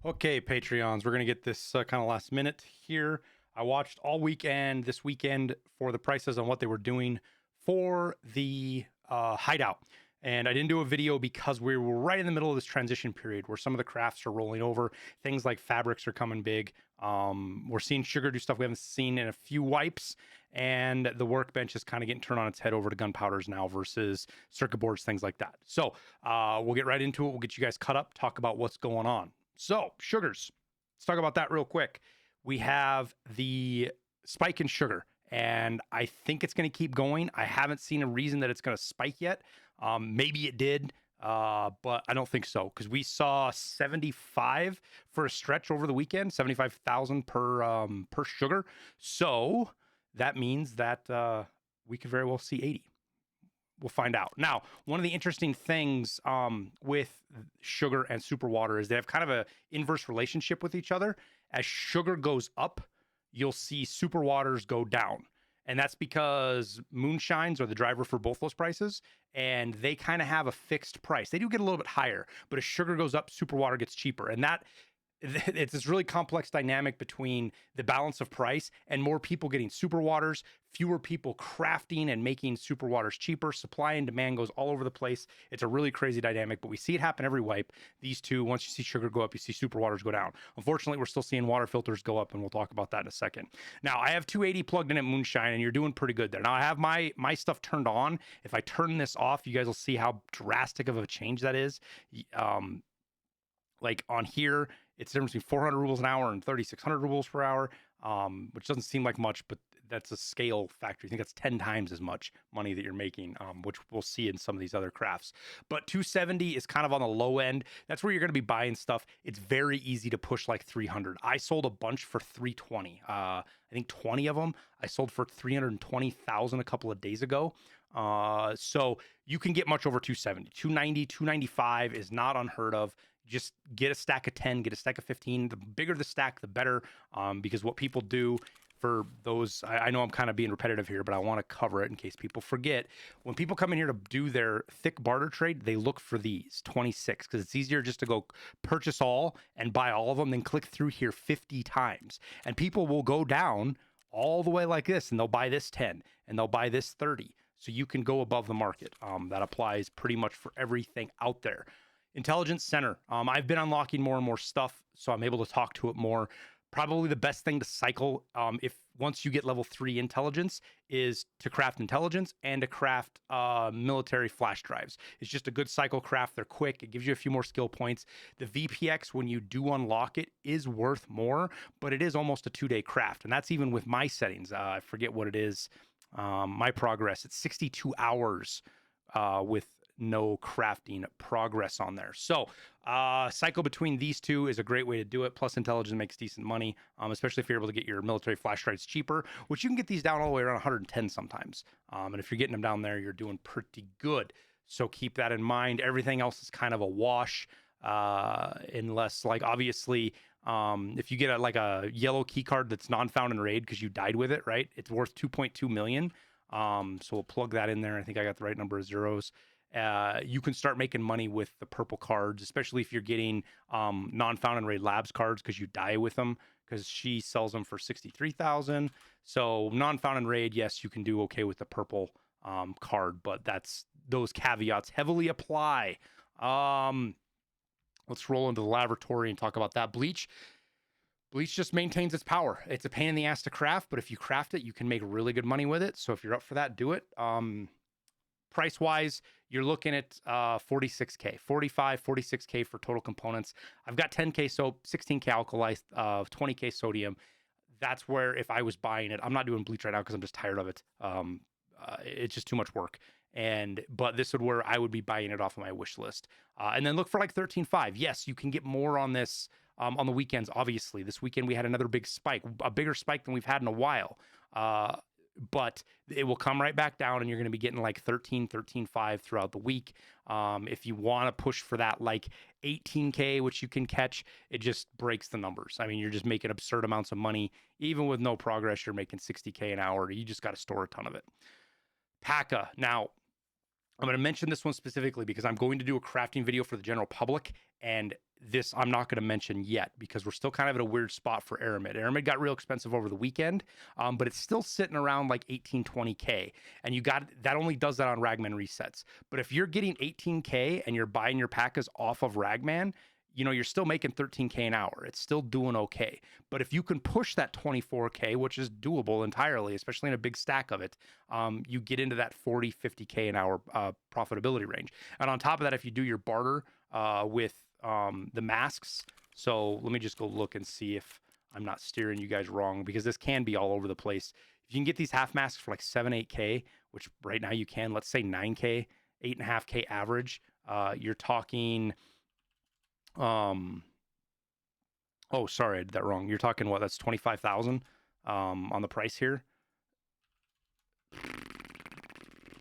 Okay, Patreons, we're going to get this kind of last minute here. I watched all weekend, this weekend, for the prices on what they were doing for the hideout. And I didn't do a video because we were right in the middle of this transition period where some of the crafts are rolling over. Things like fabrics are coming big. We're seeing sugar do stuff we haven't seen in a few wipes. And the workbench is kind of getting turned on its head over to gunpowders now versus circuit boards, things like that. So we'll get right into it. We'll get you guys cut up, talk about what's going on. So, sugars. Let's talk about that real quick. We have the spike in sugar, and I think it's going to keep going. I haven't seen a reason that it's going to spike yet. Maybe it did, but I don't think so, because we saw 75 for a stretch over the weekend, 75,000 per sugar. So that means that we could very well see 80. We'll find out. Now, one of the interesting things with sugar and super water is they have kind of a inverse relationship with each other. As sugar goes up, you'll see super waters go down. And that's because moonshines are the driver for both those prices, and they kind of have a fixed price. They do get a little bit higher, but as sugar goes up, super water gets cheaper. And that it's this really complex dynamic between the balance of price and more people getting super waters, fewer people crafting and making super waters cheaper. Supply and demand goes all over the place. It's a really crazy dynamic, but we see it happen every wipe. These two, once you see sugar go up, you see super waters go down. Unfortunately, we're still seeing water filters go up, and we'll talk about that in a second. Now, I have 280 plugged in at Moonshine, and you're doing pretty good there. Now, I have my stuff turned on. If I turn this off, you guys will see how drastic of a change that is. Like on here, it's the difference between 400 rubles an hour and 3,600 rubles per hour, which doesn't seem like much, but that's a scale factor. I think that's 10 times as much money that you're making, which we'll see in some of these other crafts. But 270 is kind of on the low end. That's where you're going to be buying stuff. It's very easy to push like 300. I sold a bunch for 320. I think 20 of them I sold for 320,000 a couple of days ago. So you can get much over 270. 290, 295 is not unheard of. Just get a stack of 10, get a stack of 15. The bigger the stack, the better, because what people do for those, I know I'm kind of being repetitive here, but I want to cover it in case people forget. When people come in here to do their thick barter trade, they look for these 26, because it's easier just to go purchase all and buy all of them than click through here 50 times. And people will go down all the way like this, and they'll buy this 10, and they'll buy this 30. So you can go above the market. That applies pretty much for everything out there. Intelligence Center. I've been unlocking more and more stuff, so I'm able to talk to it more. Probably the best thing to cycle, if once you get level 3 intelligence, is to craft intelligence and to craft military flash drives. It's just a good cycle craft. They're quick. It gives you a few more skill points. The VPX, when you do unlock it, is worth more, but it is almost a 2-day craft, and that's even with my settings. I forget what it is. My progress, it's 62 hours with no crafting progress on there. So cycle between these two is a great way to do it. Plus intelligence makes decent money, especially if you're able to get your military flash drives cheaper, which you can get these down all the way around 110 sometimes. And if you're getting them down there, you're doing pretty good. So keep that in mind. Everything else is kind of a wash, unless, like, obviously, if you get a yellow key card that's non-found in raid because you died with it, right? It's worth 2.2 million. So we'll plug that in there. I think I got the right number of zeros. You can start making money with the purple cards, especially if you're getting non-found in raid labs cards because you die with them, because she sells them for 63,000. So non-found in raid, yes, you can do okay with the purple card, but those caveats heavily apply. Let's roll into the laboratory and talk about that. Bleach just maintains its power. It's a pain in the ass to craft, but if you craft it, you can make really good money with it. So if you're up for that, do it. Price wise, you're looking at 46K, 46K for total components. I've got 10K soap, 16K alkali, 20K sodium. That's where, if I was buying it, I'm not doing bleach right now because I'm just tired of it. It's just too much work. But this would where I would be buying it off of my wish list. And then look for like 13.5. Yes, you can get more on this on the weekends. Obviously, this weekend we had another big spike, a bigger spike than we've had in a while. But it will come right back down, and you're going to be getting like 13.5 throughout the week. If you want to push for that like 18K, which you can catch, it just breaks the numbers. I mean, you're just making absurd amounts of money. Even with no progress, you're making 60K an hour. You just got to store a ton of it. P.A.C.A. Now, I'm going to mention this one specifically because I'm going to do a crafting video for the general public, and this I'm not going to mention yet because we're still kind of at a weird spot for Aramid. Aramid got real expensive over the weekend, but it's still sitting around like 18-20K, and you got that only does that on Ragman resets. But if you're getting 18K and you're buying your packas off of Ragman, you know, you're still making 13K an hour. It's still doing okay. But if you can push that 24K, which is doable entirely, especially in a big stack of it, you get into that 40, 50K an hour profitability range. And on top of that, if you do your barter with the masks, so let me just go look and see if I'm not steering you guys wrong, because this can be all over the place. If you can get these half masks for like 7, 8K, which right now you can, let's say 9K, 8.5K average, you're talking... oh, sorry, I did that wrong. You're talking what? That's 25,000 on the price here.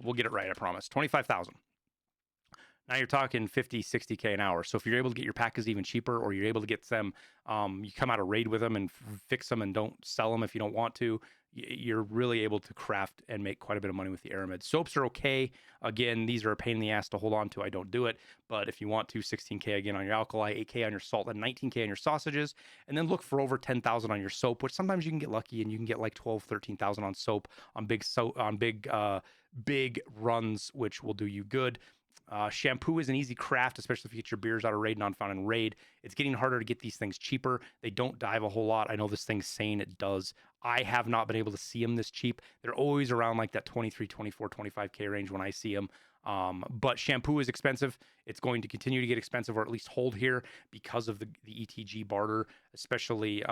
We'll get it right, I promise. 25,000. Now you're talking 50, 60K an hour. So if you're able to get your packas even cheaper, or you're able to get them, you come out of raid with them and fix them and don't sell them if you don't want to, you're really able to craft and make quite a bit of money with the Aramid. Soaps are okay. Again, these are a pain in the ass to hold on to. I don't do it. But if you want to, 16K again on your alkali, 8K on your salt, and 19K on your sausages. And then look for over 10,000 on your soap, which sometimes you can get lucky and you can get like 12, 13,000 on soap on big runs, which will do you good. Shampoo is an easy craft, especially if you get your beers out of raid, non-found in raid. It's getting harder to get these things cheaper. They don't dive a whole lot. I know this thing's saying it does. I have not been able to see them this cheap. They're always around like that 23, 24, 25K range when I see them. But shampoo is expensive. It's going to continue to get expensive, or at least hold here because of the ETG barter, especially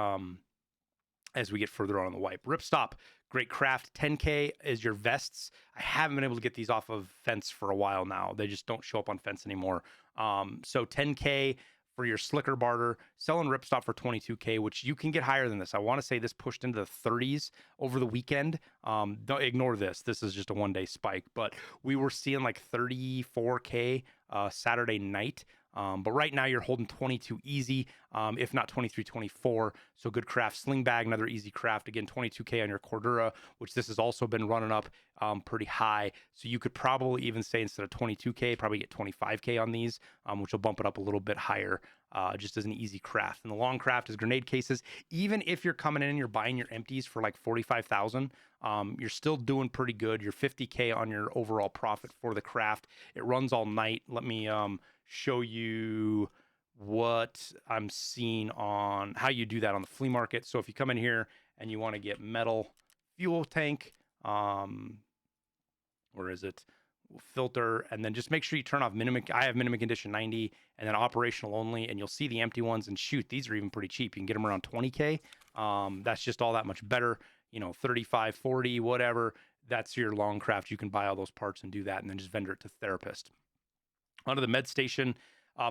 as we get further on the wipe. Ripstop, great craft. 10K is your vests. I haven't been able to get these off of Fence for a while now. They just don't show up on Fence anymore. So 10K for your slicker barter. Selling Ripstop for 22K, which you can get higher than this. I want to say this pushed into the 30s over the weekend. Don't ignore this. This is just a one-day spike, but we were seeing like 34K Saturday night. But right now you're holding 22 easy, if not 23, 24. So good craft. Sling bag, another easy craft. Again, 22K on your Cordura, which this has also been running up pretty high. So you could probably even say instead of 22K, probably get 25K on these, which will bump it up a little bit higher, just as an easy craft. And the long craft is grenade cases. Even if you're coming in and you're buying your empties for like 45,000, you're still doing pretty good. You're 50K on your overall profit for the craft. It runs all night. Let me show you what I'm seeing on how you do that on the flea market. So if you come in here and you want to get metal fuel tank, where is it? Filter, and then just make sure you turn off minimum. I have minimum condition 90 and then operational only, and you'll see the empty ones. And shoot, these are even pretty cheap. You can get them around 20K. That's just all that much better. You know, 35, 40, whatever. That's your long craft. You can buy all those parts and do that, and then just vendor it to therapist. Onto the med station.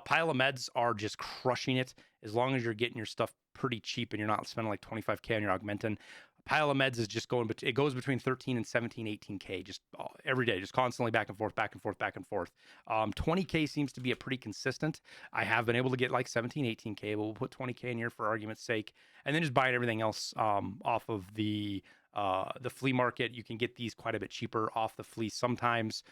Pile of meds are just crushing it as long as you're getting your stuff pretty cheap and you're not spending like 25K on your augmentin. Pile of meds is just going, but it goes between 13 and 17, 18K just every day, just constantly back and forth, back and forth, back and forth. 20K seems to be a pretty consistent. I have been able to get like 17, 18K, but we'll put 20K in here for argument's sake. And then just buying everything else off of the flea market. You can get these quite a bit cheaper off the flea sometimes.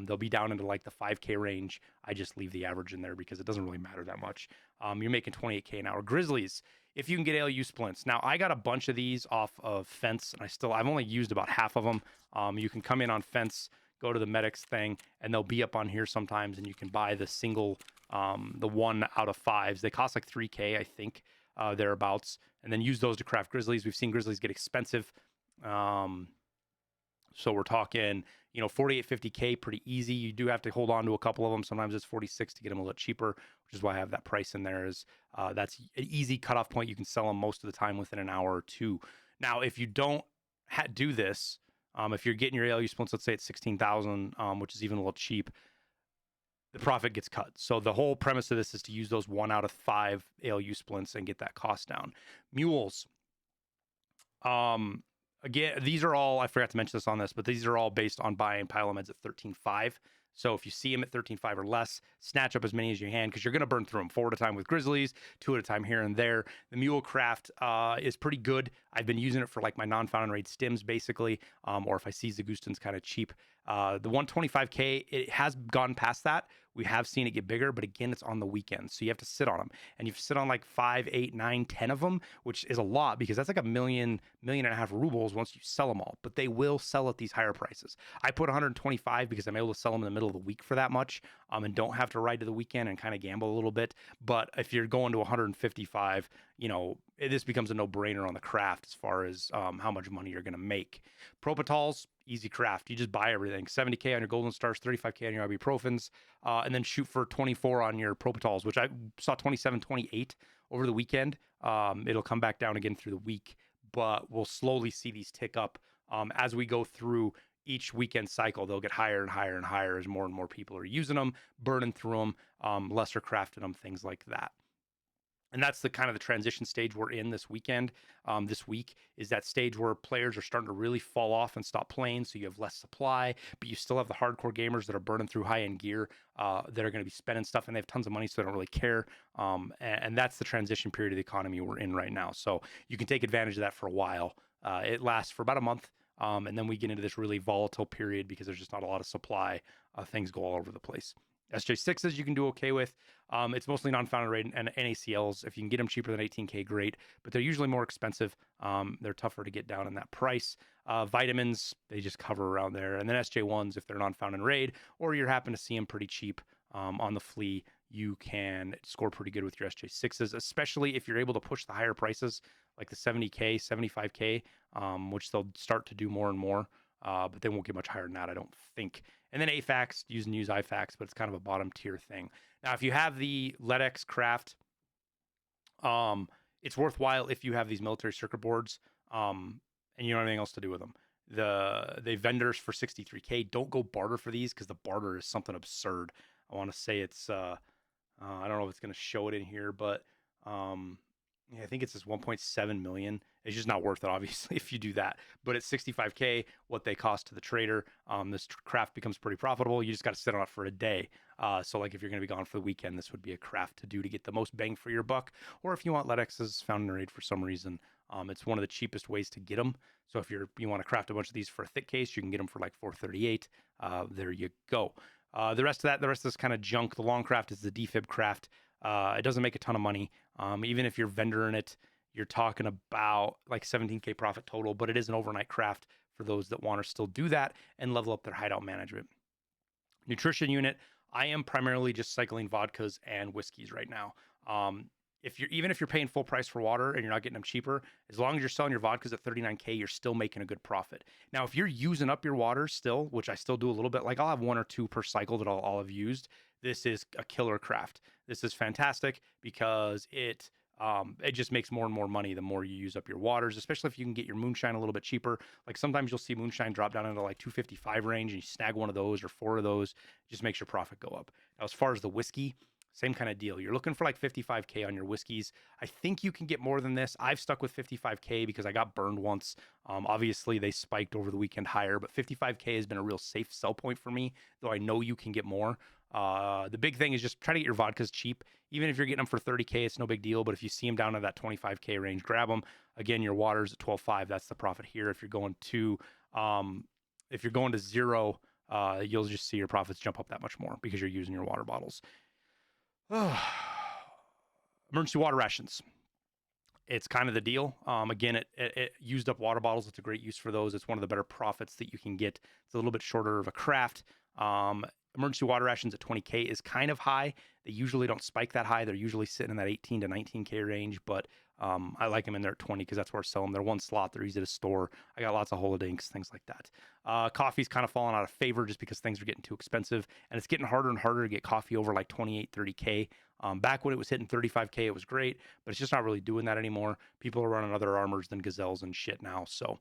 They'll be down into like the 5K range. I just leave the average in there because it doesn't really matter that much. You're making 28K an hour. Grizzlies, if you can get ALU splints. Now, I got a bunch of these off of Fence, and I've only used about half of them. You can come in on Fence, go to the medics thing, and they'll be up on here sometimes, and you can buy the single, the 1 out of 5s. They cost like 3K, I think, thereabouts, and then use those to craft Grizzlies. We've seen Grizzlies get expensive. So we're talking, 48, 50K, pretty easy. You do have to hold on to a couple of them. Sometimes it's 46 to get them a little cheaper, which is why I have that price in there. That's an easy cutoff point. You can sell them most of the time within an hour or two. Now, if you don't do this, if you're getting your ALU splints, let's say it's 16,000, which is even a little cheap, the profit gets cut. So the whole premise of this is to use those 1 out of 5 ALU splints and get that cost down. Mules. Again, these are all, I forgot to mention this on this, but these are all based on buying Pylomeds at 13.5. So if you see them at 13.5 or less, snatch up as many as you can because you're going to burn through them 4 at a time with Grizzlies, 2 at a time here and there. The Mule Craft is pretty good. I've been using it for like my non-found and raid stims basically, or if I see Zagustin's kind of cheap. The 125K, it has gone past that. We have seen it get bigger, but again, it's on the weekends. So you have to sit on them. And you sit on like 5, 8, 9, 10 of them, which is a lot because that's like a million and a half rubles once you sell them all. But they will sell at these higher prices. I put 125 because I'm able to sell them in the middle of the week for that much, and don't have to ride to the weekend and kind of gamble a little bit. But if you're going to 155, this becomes a no-brainer on the craft as far as how much money you're going to make. Propitals, easy craft. You just buy everything. 70K on your golden stars, 35K on your ibuprofens, and then shoot for 24 on your propitals, which I saw 27, 28 over the weekend. It'll come back down again through the week, but we'll slowly see these tick up as we go through each weekend cycle. They'll get higher and higher and higher as more and more people are using them, burning through them, lesser crafting them, things like that. And that's the kind of the transition stage we're in this weekend. This week is that stage where players are starting to really fall off and stop playing. So you have less supply, but you still have the hardcore gamers that are burning through high-end gear that are going to be spending stuff, and they have tons of money, so they don't really care. And that's the transition period of the economy we're in right now. So you can take advantage of that for a while. It lasts for about a month. And then we get into this really volatile period because there's just not a lot of supply. Things go all over the place. SJ6s you can do okay with. It's mostly non-founded rate and NACLs. If you can get them cheaper than 18K, great. But they're usually more expensive. They're tougher to get down in that price. Vitamins, they just cover around there. And then SJ1s, if they're non-found in raid, or you happen to see them pretty cheap on the flea, you can score pretty good with your SJ6s, especially if you're able to push the higher prices, like the 70K, 75K, which they'll start to do more and more. But they won't get much higher than that, I don't think. And then AFAX, use IFAX, but it's kind of a bottom tier thing. Now, if you have the LEDX craft, it's worthwhile if you have these military circuit boards and you don't have anything else to do with them. The vendors for 63K, don't go barter for these because the barter is something absurd. I want to say it's, I don't know if it's going to show it in here, but I think it's this 1.7 million. It's just not worth it, obviously, if you do that. But at 65K, what they cost to the trader, this craft becomes pretty profitable. You just got to sit on it for a day. So like if you're going to be gone for the weekend, this would be a craft to do to get the most bang for your buck. Or if you want LEDXs found in raid for some reason, it's one of the cheapest ways to get them. So if you want to craft a bunch of these for a thick case, you can get them for like 438. There you go. The rest of this kind of junk, the long craft is the defib craft. It doesn't make a ton of money. Even if you're vendoring it, you're talking about like 17K profit total, but it is an overnight craft for those that want to still do that and level up their hideout management. Nutrition unit, I am primarily just cycling vodkas and whiskeys right now. Even if you're paying full price for water and you're not getting them cheaper, as long as you're selling your vodkas at 39K, you're still making a good profit. Now, if you're using up your water still, which I still do a little bit, like I'll have 1 or 2 per cycle that I'll have used. This is a killer craft. This is fantastic because it just makes more and more money the more you use up your waters, especially if you can get your moonshine a little bit cheaper. Like sometimes you'll see moonshine drop down into like 255 range and you snag 1 of those or 4 of those, it just makes your profit go up. Now, as far as the whiskey, same kind of deal. You're looking for like 55K on your whiskeys. I think you can get more than this. I've stuck with 55K because I got burned once. Obviously, they spiked over the weekend higher, but 55K has been a real safe sell point for me, though I know you can get more. The big thing is just try to get your vodkas cheap. Even if you're getting them for 30K, it's no big deal. But if you see them down to that 25K range, grab them. Again, your water's at 12.5. That's the profit here. If you're going to zero, you'll just see your profits jump up that much more because you're using your water bottles. Emergency water rations. It's kind of the deal. Again, it used up water bottles. It's a great use for those. It's one of the better profits that you can get. It's a little bit shorter of a craft. Emergency water rations at 20K is kind of high. They usually don't spike that high. They're usually sitting in that 18 to 19K range, but I like them in there at 20 because that's where I sell them. They're 1 slot. They're easy to store. I got lots of holodinks, things like that. Coffee's kind of fallen out of favor just because things are getting too expensive, and it's getting harder and harder to get coffee over like 28, 30K. Back when it was hitting 35K, it was great, but it's just not really doing that anymore. People are running other armors than gazelles and shit now, so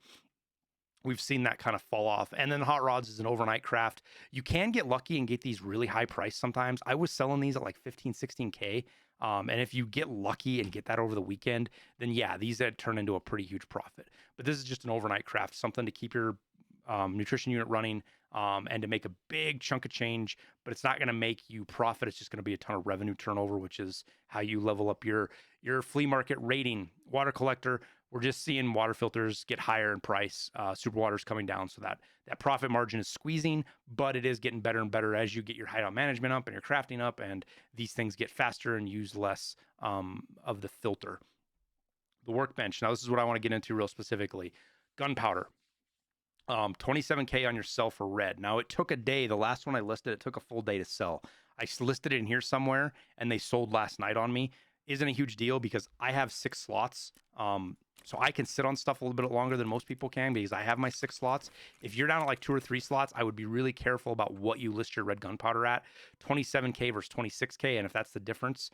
we've seen that kind of fall off. And then hot rods is an overnight craft. You can get lucky and get these really high price sometimes. I was selling these at like 15, 16K. And if you get lucky and get that over the weekend, then yeah, these had turned into a pretty huge profit. But this is just an overnight craft, something to keep your nutrition unit running and to make a big chunk of change, but it's not going to make you profit. It's just going to be a ton of revenue turnover, which is how you level up your flea market rating. Water collector, we're just seeing water filters get higher in price. Super water's coming down, so that profit margin is squeezing, but it is getting better and better as you get your hideout management up and your crafting up, and these things get faster and use less of the filter. The workbench. Now, this is what I want to get into real specifically. Gunpowder. 27K on your sell for red. Now, it took a day. The last one I listed, it took a full day to sell. I listed it in here somewhere, and they sold last night on me. Isn't a huge deal because I have 6 slots. So I can sit on stuff a little bit longer than most people can because I have my 6 slots. If you're down at like 2 or 3 slots, I would be really careful about what you list your red gunpowder at. 27K versus 26K, and if that's the difference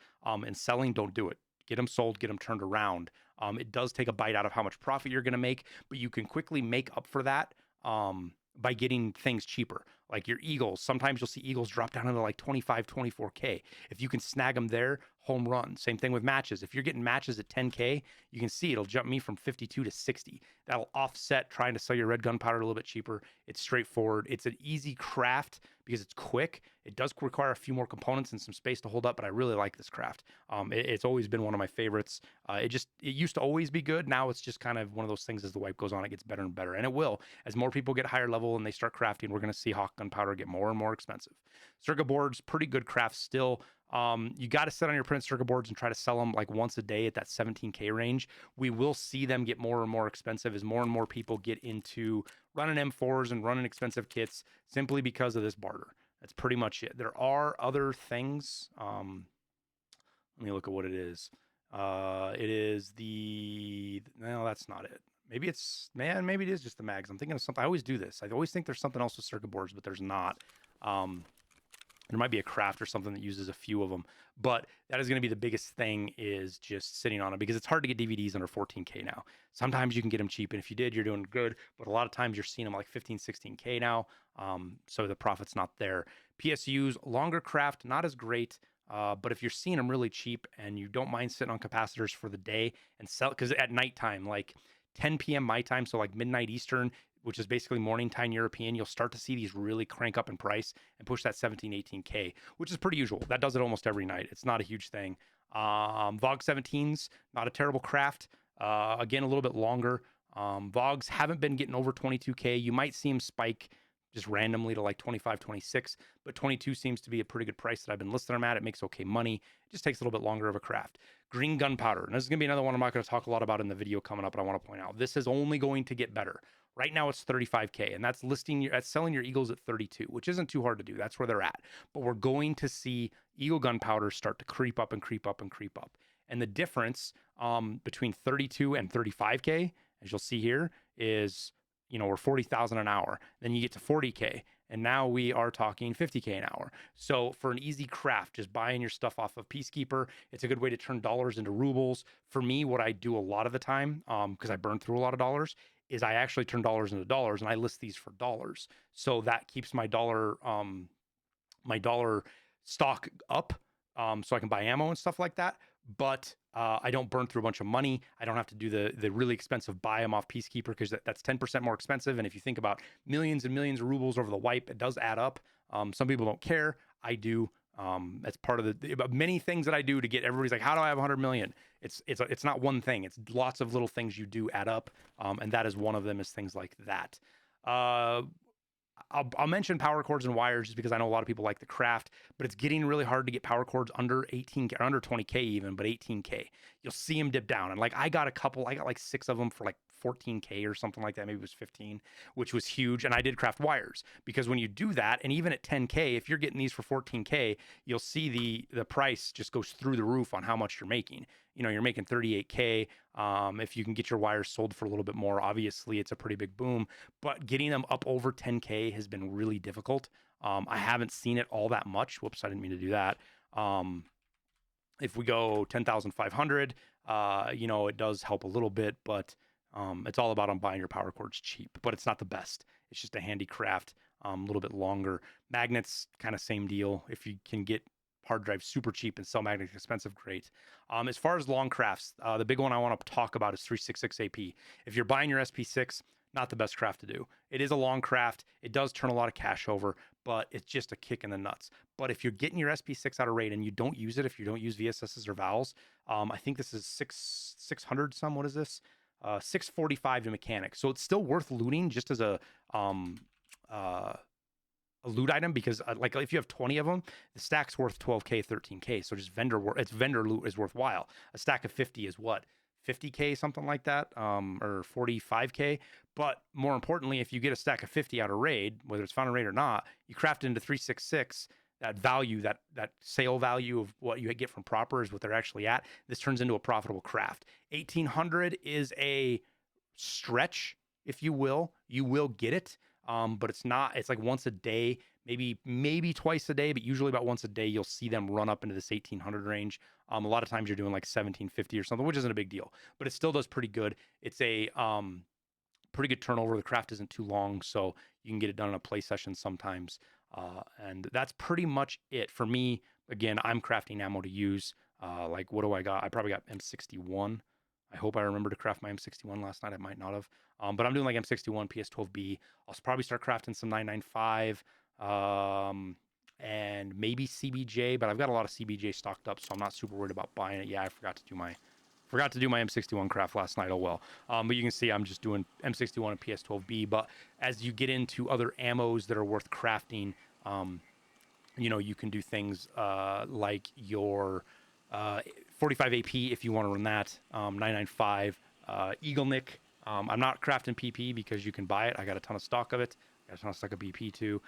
in selling, don't do it. Get them sold, get them turned around. It does take a bite out of how much profit you're going to make, but you can quickly make up for that by getting things cheaper. Like your eagles, sometimes you'll see eagles drop down into like 25, 24K. If you can snag them there, home run. Same thing with matches. If you're getting matches at 10K, you can see it'll jump me from 52 to 60. That'll offset trying to sell your red gunpowder a little bit cheaper. It's straightforward. It's an easy craft because it's quick. It does require a few more components and some space to hold up, but I really like this craft. It's always been one of my favorites. It used to always be good. Now it's just kind of one of those things as the wipe goes on, it gets better and better. And it will. As more people get higher level and they start crafting, we're going to see hawk gunpowder get more and more expensive. Circuit boards, pretty good craft still. You got to sit on your printed circuit boards and try to sell them like once a day at that 17K range. We will see them get more and more expensive as more and more people get into running M4s and running expensive kits simply because of this barter. That's pretty much it. There are other things. Let me look at what it is. It is no, that's not it. Maybe maybe it is just the mags. I'm thinking of something. I always do this. I always think there's something else with circuit boards, but there's not. There might be a craft or something that uses a few of them, but that is going to be the biggest thing, is just sitting on it, because it's hard to get DVDs under 14K now. Sometimes you can get them cheap, and if you did, you're doing good, but a lot of times you're seeing them like 15, 16K now, so the profit's not there. PSUs, longer craft, not as great, but if you're seeing them really cheap and you don't mind sitting on capacitors for the day and sell, because at nighttime, like 10 p.m. my time, so like midnight Eastern, which is basically morning time European, you'll start to see these really crank up in price and push that 17, 18K, which is pretty usual. That does it almost every night. It's not a huge thing. VOG 17s, not a terrible craft. Again, a little bit longer. VOGs haven't been getting over 22K. You might see them spike just randomly to like 25, 26, but 22 seems to be a pretty good price that I've been listing them at. It makes okay money. It just takes a little bit longer of a craft. Green gunpowder. And this is going to be another one I'm not going to talk a lot about in the video coming up, but I want to point out this is only going to get better. Right now it's 35K, and that's selling your eagles at 32, which isn't too hard to do. That's where they're at. But we're going to see eagle gunpowder start to creep up and creep up and creep up. And the difference between 32 and 35K, as you'll see here, is, we're 40,000 an hour. Then you get to 40K, and now we are talking 50K an hour. So for an easy craft, just buying your stuff off of Peacekeeper, it's a good way to turn dollars into rubles. For me, what I do a lot of the time, because I burn through a lot of dollars, is I actually turn dollars into dollars, and I list these for dollars. So that keeps my dollar stock up, so I can buy ammo and stuff like that. But I don't burn through a bunch of money. I don't have to do the really expensive buy them off Peacekeeper, because that's 10% more expensive. And if you think about millions and millions of rubles over the wipe, it does add up. Some people don't care. I do. That's part of the many things that I do to get everybody's like, how do I have 100 million? It's not one thing. It's lots of little things you do add up. And that is one of them, is things like that. I'll mention power cords and wires just because I know a lot of people like the craft, but it's getting really hard to get power cords under 18K or under 20K even, but 18K. You'll see them dip down. And like I got like 6 of them for like 14K or something like that. Maybe it was 15, which was huge. And I did craft wires, because when you do that, and even at 10K, if you're getting these for 14K, you'll see the price just goes through the roof on how much you're making. You're making 38K. If you can get your wires sold for a little bit more, obviously it's a pretty big boom, but getting them up over 10K has been really difficult. I haven't seen it all that much. Whoops, I didn't mean to do that. If we go 10,500, it does help a little bit, but it's all about buying your power cords cheap, but it's not the best. It's just a handy craft, a little bit longer. Magnets, kind of same deal. If you can get hard drive super cheap and sell magnets expensive, great. As far as long crafts, the big one I want to talk about is 366 AP. If you're buying your SP6, not the best craft to do. It is a long craft. It does turn a lot of cash over, but it's just a kick in the nuts. But if you're getting your SP6 out of raid and you don't use it, if you don't use VSSs or vowels, I think this is 600 some. What is this? 645 to mechanic. So it's still worth looting just as a loot item, because like if you have 20 of them, the stack's worth 12k, 13k. So just it's vendor loot is worthwhile. A stack of 50 is what, 50k, something like that, or 45k. But more importantly, if you get a stack of 50 out of raid, whether it's found in raid or not, you craft it into 366. That value, that sale value of what you get from proper is what they're actually at. This turns into a profitable craft. 1800 is a stretch, if you will. You will get it, but it's not. It's like once a day, maybe twice a day, but usually about once a day you'll see them run up into this 1800 range. A lot of times you're doing like 1750 or something, which isn't a big deal, but it still does pretty good. It's a pretty good turnover. The craft isn't too long, so you can get it done in a play session sometimes. And that's pretty much it for me. Again, I'm crafting ammo to use. Like, what do I got? I probably got M61. I hope I remember to craft my M61 last night. I might not have. But I'm doing like M61, PS12B. I'll probably start crafting some 995, and maybe CBJ, but I've got a lot of CBJ stocked up, so I'm not super worried about buying it. Yeah, I forgot to do my M61 craft last night. Oh well. But you can see I'm just doing M61 and PS12B. But as you get into other ammos that are worth crafting, you can do things like your 45 AP if you want to run that, 995, Eagle Nick. I'm not crafting PP because you can buy it. I got a ton of stock of it. I got a ton of stock of BP too.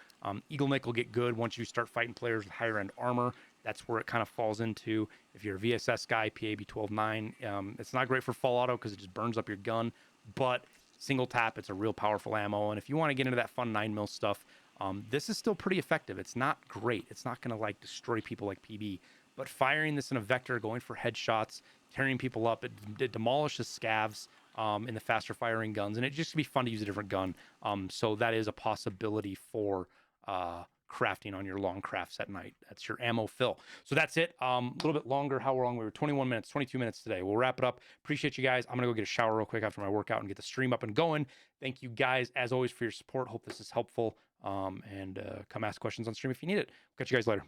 Eagle Nick will get good once you start fighting players with higher end armor. That's where it kind of falls into. If you're a VSS guy, PAB 12.9, it's not great for full auto because it just burns up your gun, but single tap, it's a real powerful ammo. And if you want to get into that fun 9mm stuff, this is still pretty effective. It's not great. It's not going to like destroy people like PB, but firing this in a vector, going for headshots, tearing people up, it demolishes scavs in the faster firing guns, and it just be fun to use a different gun. So that is a possibility for crafting on your long crafts at night. That's your ammo fill. So that's it. A little bit longer. How long? We were 21 minutes, 22 minutes today. We'll wrap it up. Appreciate you guys. I'm going to go get a shower real quick after my workout and get the stream up and going. Thank you guys, as always, for your support. Hope this is helpful. And come ask questions on stream if you need it. Catch you guys later.